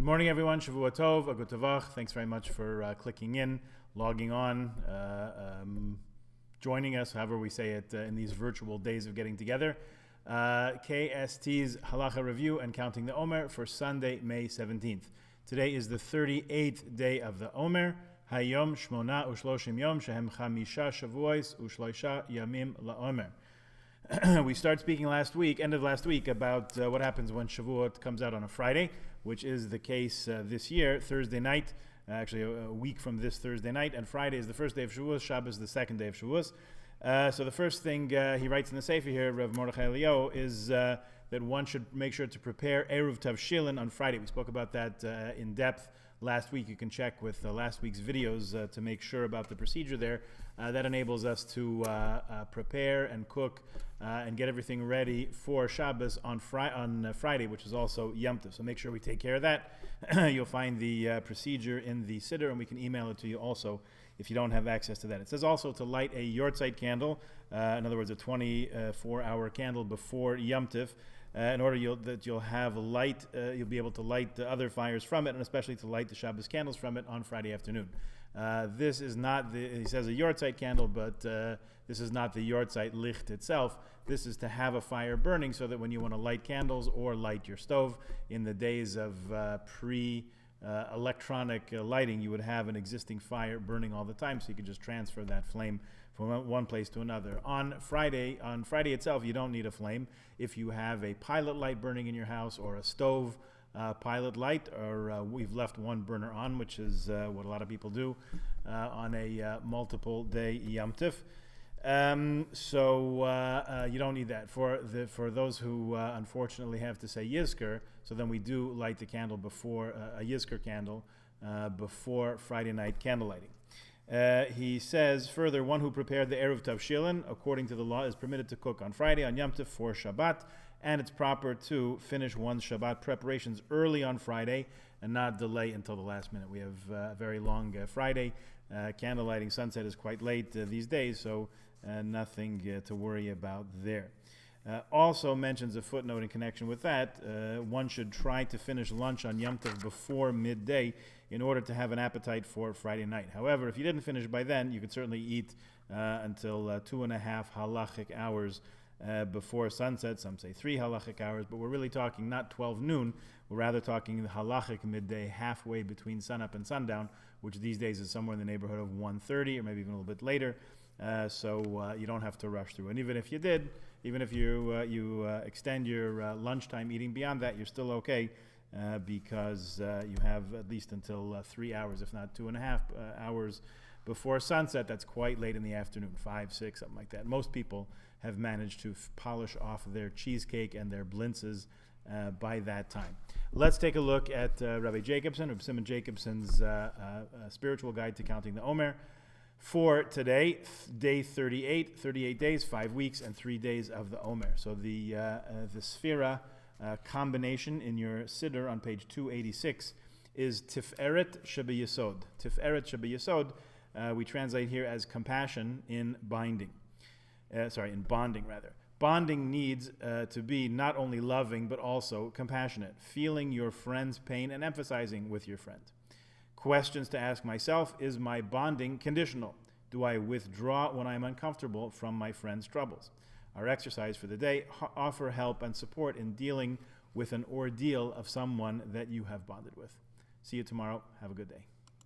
Good morning, everyone. Shavua Tov, Agut Tavach. Thanks very much for clicking in, logging on, joining us, however we say it, in these virtual days of getting together. KST's Halacha Review and Counting the Omer for Sunday, May 17th. Today is the 38th day of the Omer. Hayom Shmona Ushloshim Yom Shehem Chamisha Shavuos Ushloisha Yamim LaOmer. We started speaking end of last week, about what happens when Shavuot comes out on a Friday, which is the case this year, Thursday night, actually a week from this Thursday night, and Friday is the first day of Shavuos, Shabbos the second day of Shavuos. So the first thing he writes in the Sefer here, Rav Mordechai Eliyahu, is that one should make sure to prepare Eruv Tavshilin on Friday. We spoke about that in depth last week. You can check with last week's videos to make sure about the procedure there. That enables us to prepare and cook and get everything ready for Shabbos on Friday, which is also Yom Tov. So make sure we take care of that. You'll find the procedure in the Siddur, and we can email it to you also if you don't have access to that. It says also to light a Yortzeit candle, in other words, a 24-hour candle before Yom Tov, in order that you'll have light, you'll be able to light the other fires from it, and especially to light the Shabbos candles from it on Friday afternoon. This is not he says a Yortzeit candle, but this is not the Yortzeit licht itself. This is to have a fire burning so that when you want to light candles or light your stove in the days of electronic lighting, you would have an existing fire burning all the time, so you could just transfer that flame from one place to another. On Friday itself, you don't need a flame. If you have a pilot light burning in your house or a stove pilot light, or we've left one burner on, which is what a lot of people do on a multiple day Yom Tov. So you don't need that. For those who unfortunately have to say Yizkor, so then we do light the candle before a Yizkor candle before Friday night candle lighting. He says further, one who prepared the Eruv Tavshilin according to the law is permitted to cook on Friday, on Yom Tov, for Shabbat, and it's proper to finish one's Shabbat preparations early on Friday and not delay until the last minute. We have a very long Friday. Candle lighting sunset is quite late these days, so nothing to worry about there. Also mentions a footnote in connection with that. One should try to finish lunch on Yom Tov before midday in order to have an appetite for Friday night. However, if you didn't finish by then, you could certainly eat until 2.5 halachic hours before sunset. Some say 3 halachic hours, but we're really talking not 12 noon. We're rather talking the halachic midday, halfway between sunup and sundown, which these days is somewhere in the neighborhood of 1:30 or maybe even a little bit later. So you don't have to rush through. And even if you did, even if you extend your lunchtime eating beyond that, you're still okay because you have at least until 3 hours, if not 2.5 hours before sunset. That's quite late in the afternoon, 5, 6, something like that. Most people have managed to polish off their cheesecake and their blintzes by that time. Let's take a look at Rabbi Jacobson, Rabbi Simon Jacobson's spiritual guide to counting the Omer. For today, day 38 days, 5 weeks, and 3 days of the Omer. So the Sphira combination in your Siddur on page 286 is Tiferet Shebeyesod. Tiferet Shebeyesod we translate here as compassion in binding. In bonding rather. Bonding needs to be not only loving but also compassionate, feeling your friend's pain and emphasizing with your friend. Questions to ask myself: is my bonding conditional? Do I withdraw when I'm uncomfortable from my friend's troubles? Our exercise for the day: offer help and support in dealing with an ordeal of someone that you have bonded with. See you tomorrow. Have a good day.